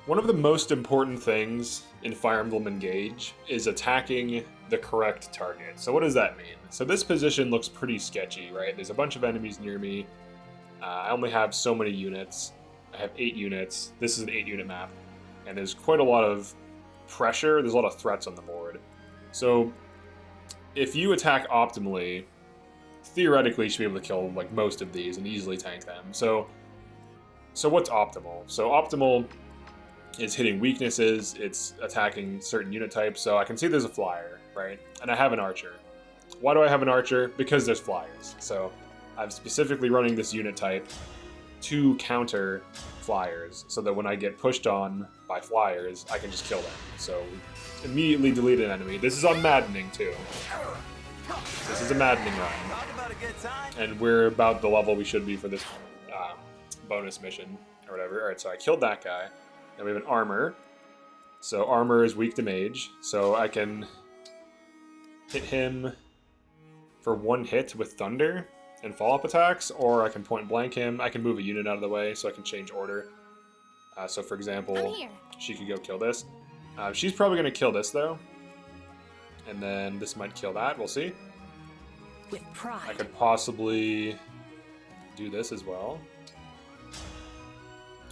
One of the most important things in Fire Emblem Engage is attacking the correct target. So what does that mean? So this position looks pretty sketchy, right? There's a bunch of enemies near me. I only have so many units. I have 8 units. This is an 8-unit map. And there's quite a lot of pressure. There's a lot of threats on the board. So if you attack optimally, theoretically you should be able to kill like most of these and easily tank them. So what's optimal? So optimal is hitting weaknesses, it's attacking certain unit types. So I can see there's a flyer, right? And I have an archer. Why do I have an archer? Because there's flyers. So I'm specifically running this unit type to counter flyers so that when I get pushed on by flyers, I can just kill them. So immediately delete an enemy. This is on maddening too. This is a maddening run. And we're about the level we should be for this bonus mission or whatever. Alright, so I killed that guy. Then we have an armor. So armor is weak to mage. So I can hit him for 1 hit with thunder and follow-up attacks, or I can point blank him. I can move a unit out of the way so I can change order. So for example, she could go kill this. She's probably going to kill this though. And then this might kill that, we'll see. With pride. I could possibly do this as well.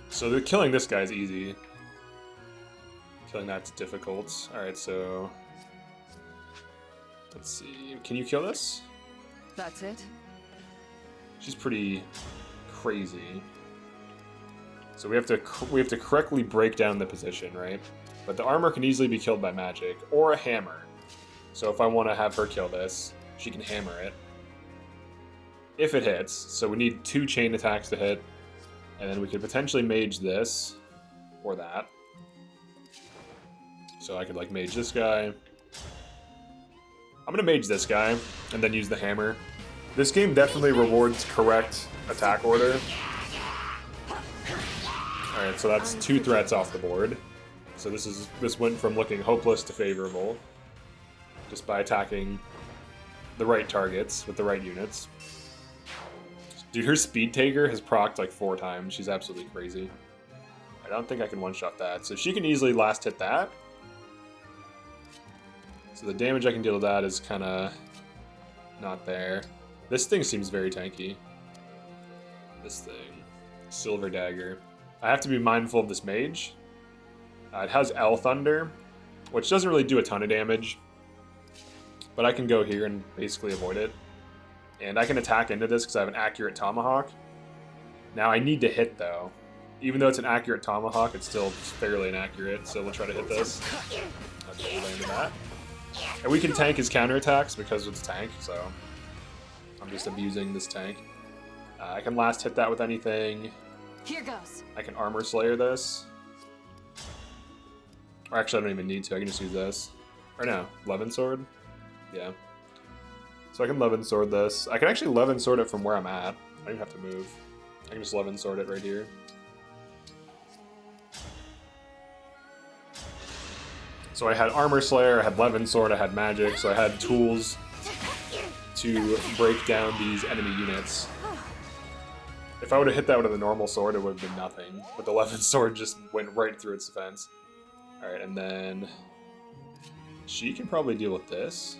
So killing this guy is easy. Killing that's difficult. Alright, so let's see. Can you kill this? That's it? She's pretty crazy. So we have to correctly break down the position, right? But the armor can easily be killed by magic or a hammer. So if I want to have her kill this, she can hammer it. If it hits, so we need 2 chain attacks to hit, and then we could potentially mage this or that. So I could like mage this guy. I'm gonna mage this guy and then use the hammer. This game definitely rewards correct attack order. Alright, so that's 2 threats off the board. So this went from looking hopeless to favorable. Just by attacking the right targets with the right units. Dude, her speed taker has procced like 4 times. She's absolutely crazy. I don't think I can one-shot that. So she can easily last hit that. So the damage I can deal with that is kind of not there. This thing seems very tanky. This thing. Silver Dagger. I have to be mindful of this mage. It has L Thunder, which doesn't really do a ton of damage. But I can go here and basically avoid it. And I can attack into this because I have an accurate tomahawk. Now I need to hit though. Even though it's an accurate tomahawk, it's still fairly inaccurate. So we'll try to hit this. Okay, we landed that. And we can tank his counterattacks because it's a tank, so I'm just abusing this tank. I can last hit that with anything. Here goes. I can armor slayer this. Or actually I don't even need to, I can just use this. Or no, Levin Sword? Yeah. So I can Levin Sword this. I can actually Levin Sword it from where I'm at. I don't even have to move. I can just Levin Sword it right here. So I had Armor Slayer, I had Levin Sword, I had Magic, so I had tools to break down these enemy units. If I would have hit that with a normal sword, it would have been nothing. But the Levin Sword just went right through its defense. Alright, and then she can probably deal with this.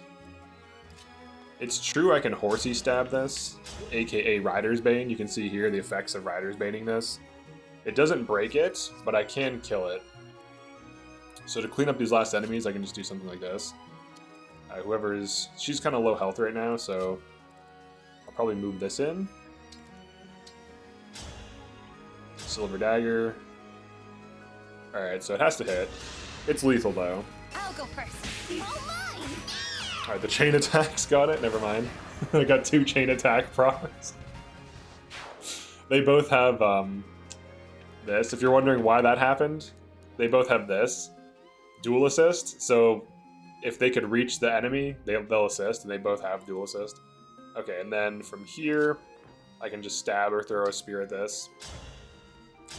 It's true I can Horsey Stab this, aka Rider's Bane. You can see here the effects of Rider's Baning this. It doesn't break it, but I can kill it. So to clean up these last enemies, I can just do something like this. She's kind of low health right now, so I'll probably move this in. Silver Dagger. Alright, so it has to hit. It's lethal though. I'll go first. All mine. Alright, the chain attacks got it. Never mind. I got 2 chain attack procs. They both have this. If you're wondering why that happened, they both have this. Dual assist. So if they could reach the enemy, they'll assist, and they both have dual assist. Okay, and then from here, I can just stab or throw a spear at this.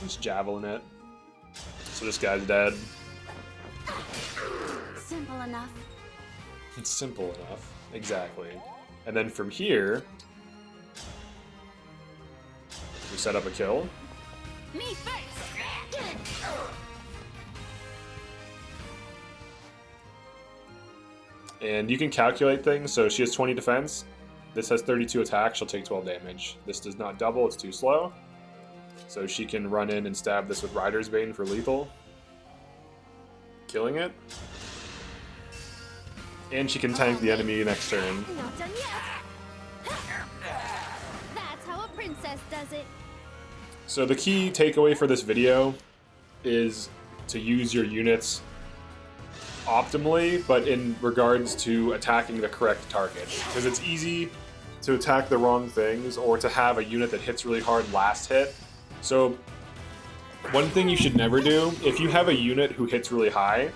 Just javelin it. So this guy's dead. Simple enough. It's simple enough. Exactly. And then from here, we set up a kill. Me first. And you can calculate things. So she has 20 defense. This has 32 attack. She'll take 12 damage. This does not double. It's too slow. So she can run in and stab this with Rider's Bane for lethal. Killing it. And she can tank the enemy next turn. Not done yet. That's how a princess does it. So the key takeaway for this video is to use your units optimally, but in regards to attacking the correct target. Because it's easy to attack the wrong things or to have a unit that hits really hard last hit. So one thing you should never do, if you have a unit who hits really high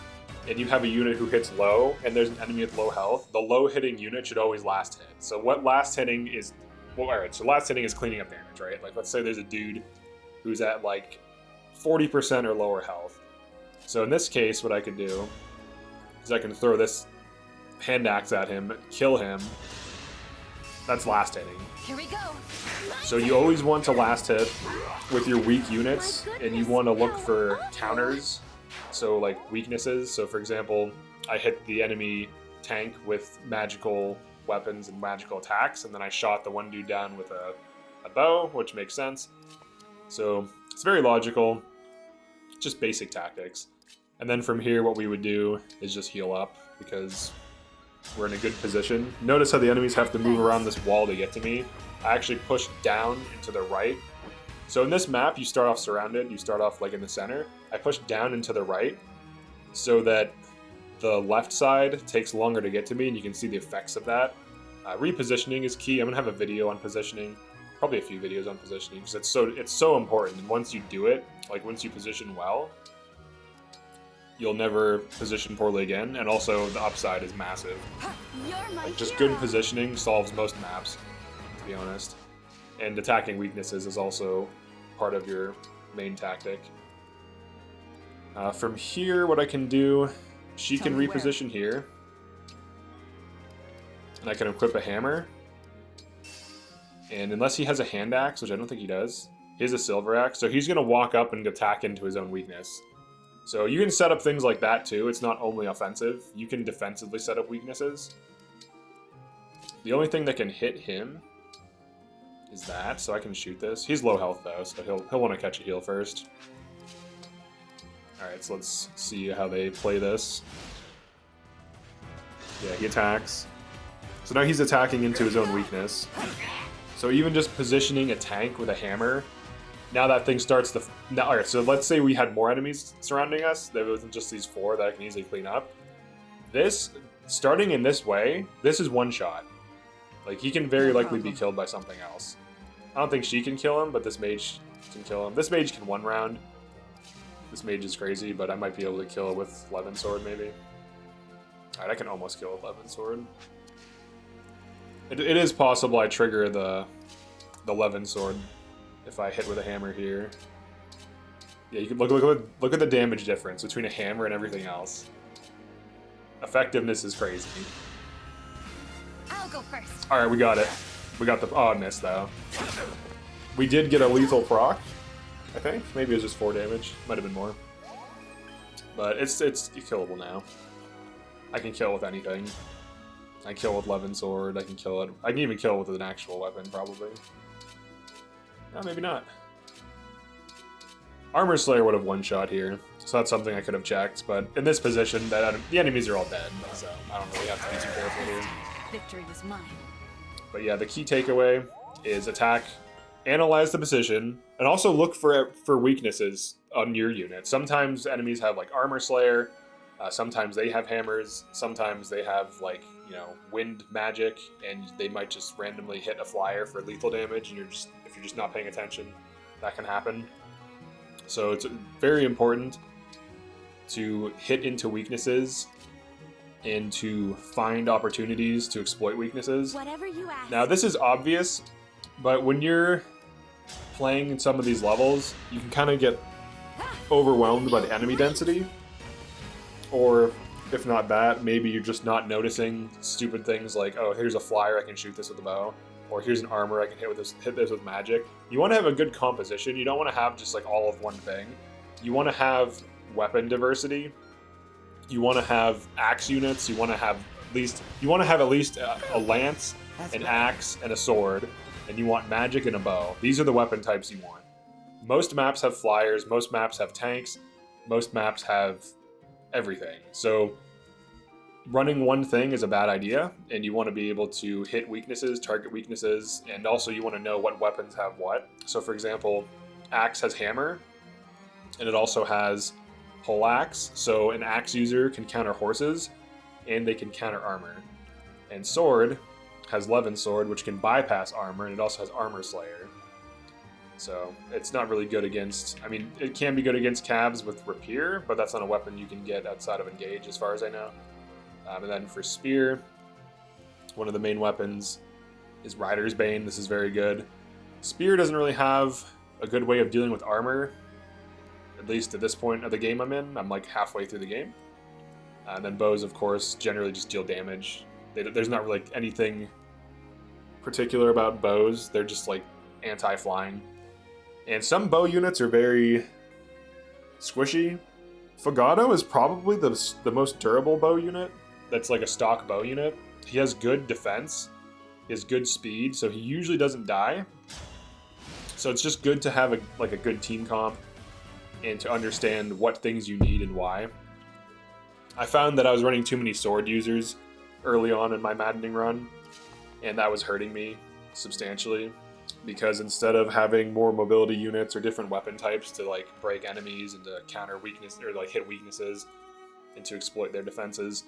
and you have a unit who hits low and there's an enemy with low health, the low hitting unit should always last hit. So what last hitting is, well, alright, so last hitting is cleaning up damage, right? Like let's say there's a dude who's at like 40% or lower health. So in this case, what I could do is I can throw this hand axe at him, kill him. That's last hitting. Here we go. So you always want to last hit with your weak units, and you want to look for counters. So like weaknesses. So for example, I hit the enemy tank with magical weapons and magical attacks, and then I shot the one dude down with a bow, which makes sense. So it's very logical, just basic tactics. And then from here, what we would do is just heal up because we're in a good position. Notice how the enemies have to move around this wall to get to me. I actually push down into the right. So in this map, you start off surrounded. You start off like in the center. I push down into the right so that the left side takes longer to get to me, and you can see the effects of that. Repositioning is key. I'm gonna have a video on positioning, probably a few videos on positioning, because it's so important. And once you do it, like once you position well, you'll never position poorly again, and also the upside is massive. Like just good positioning solves most maps, to be honest. And attacking weaknesses is also part of your main tactic. From here, what I can do, she can reposition here, and I can equip a hammer. And unless he has a hand axe, which I don't think he does, he has a silver axe, so he's gonna walk up and attack into his own weakness. So you can set up things like that too. It's not only offensive. You can defensively set up weaknesses. The only thing that can hit him is that, so I can shoot this. He's low health though, so he'll want to catch a heal first. Alright, so let's see how they play this. Yeah, he attacks. So now he's attacking into his own weakness. So even just positioning a tank with a hammer, now that thing starts to... Alright, so let's say we had more enemies surrounding us. There wasn't just these 4 that I can easily clean up. This, starting in this way, this is one shot. Like, he can very likely be killed by something else. I don't think she can kill him, but this mage can kill him. This mage can one round. This mage is crazy, but I might be able to kill it with Levin Sword, maybe. Alright, I can almost kill with Levin Sword. It is possible I trigger the Levin Sword if I hit with a hammer here. Yeah, you can look at the damage difference between a hammer and everything else. Effectiveness is crazy. I'll go first. Alright, we got it. We got the... Oh, I missed, though. We did get a lethal proc, I think. Maybe it was just 4 damage. Might have been more. But it's killable now. I can kill with anything. I can kill with Levin Sword. I can kill it. I can even kill with an actual weapon, probably. No, maybe not. Armor Slayer would have one-shot here, so that's something I could have checked. But in this position, the enemies are all dead, so I don't really have to be too careful here. Victory was mine. But yeah, the key takeaway is attack, analyze the position, and also look for weaknesses on your unit. Sometimes enemies have like Armor Slayer, sometimes they have hammers, sometimes they have like, you know, wind magic, and they might just randomly hit a flyer for lethal damage, and if you're just not paying attention, that can happen. So it's very important to hit into weaknesses and to find opportunities to exploit weaknesses. Whatever you ask. Now this is obvious, but when you're playing in some of these levels, you can kind of get overwhelmed by the enemy density. Or if not that, maybe you're just not noticing stupid things like, oh, here's a flyer, I can shoot this with a bow. Or here's an armor, I can hit this with magic. You want to have a good composition. You don't want to have just like all of one thing. You want to have weapon diversity. You want to have axe units. You want to have least you want to have at least a lance, an axe, and a sword, and you want magic and a bow. These are the weapon types you want. Most maps have flyers, most maps have tanks, most maps have everything. So running one thing is a bad idea, and you want to be able to hit weaknesses, target weaknesses, and also you want to know what weapons have what. So for example, axe has hammer, and it also has pole axe. So an axe user can counter horses, and they can counter armor. And sword has Levin sword, which can bypass armor, and it also has armor slayer. So it's not really good against, I mean, it can be good against cabs with rapier, but that's not a weapon you can get outside of engage as far as I know. And then for spear, one of the main weapons is Rider's Bane. This is very good. Spear doesn't really have a good way of dealing with armor, at least at this point of the game I'm in. I'm like halfway through the game. And then bows, of course, generally just deal damage. There's not really anything particular about bows. They're just like anti-flying. And some bow units are very squishy. Fagado is probably the most durable bow unit. That's like a stock bow unit. He has good defense. He has good speed, so he usually doesn't die. So it's just good to have a good team comp and to understand what things you need and why. I found that I was running too many sword users early on in my maddening run, and that was hurting me substantially, because instead of having more mobility units or different weapon types to like break enemies and to counter weakness or like hit weaknesses and to exploit their defenses,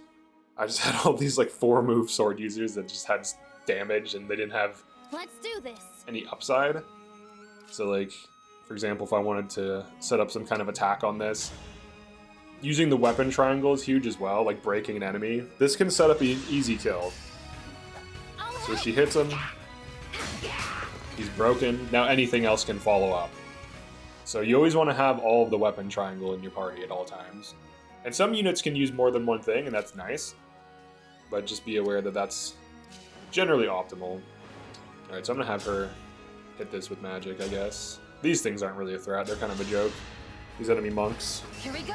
I just had all these like 4-move sword users that just had damage and they didn't have Let's do this. any upside. So like, for example, if I wanted to set up some kind of attack on this, using the weapon triangle is huge as well, like breaking an enemy. This can set up an easy kill. So she hits him, he's broken. Now anything else can follow up. So you always want to have all of the weapon triangle in your party at all times. And some units can use more than one thing, and that's nice. But just be aware that that's generally optimal. Alright, so I'm going to have her hit this with magic, I guess. These things aren't really a threat, they're kind of a joke. These enemy monks. Here we go.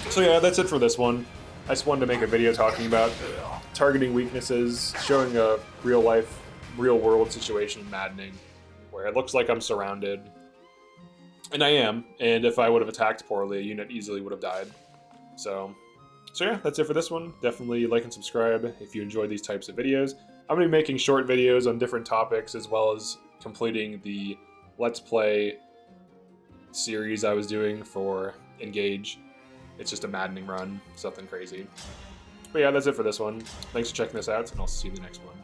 So yeah, that's it for this one. I just wanted to make a video talking about targeting weaknesses, showing a real-life, real-world situation in maddening, where it looks like I'm surrounded. And I am, and if I would have attacked poorly, a unit easily would have died. So yeah, that's it for this one. Definitely like and subscribe if you enjoy these types of videos. I'm going to be making short videos on different topics, as well as completing the Let's Play series I was doing for Engage. It's just a maddening run, something crazy. But yeah, that's it for this one. Thanks for checking this out, and I'll see you in the next one.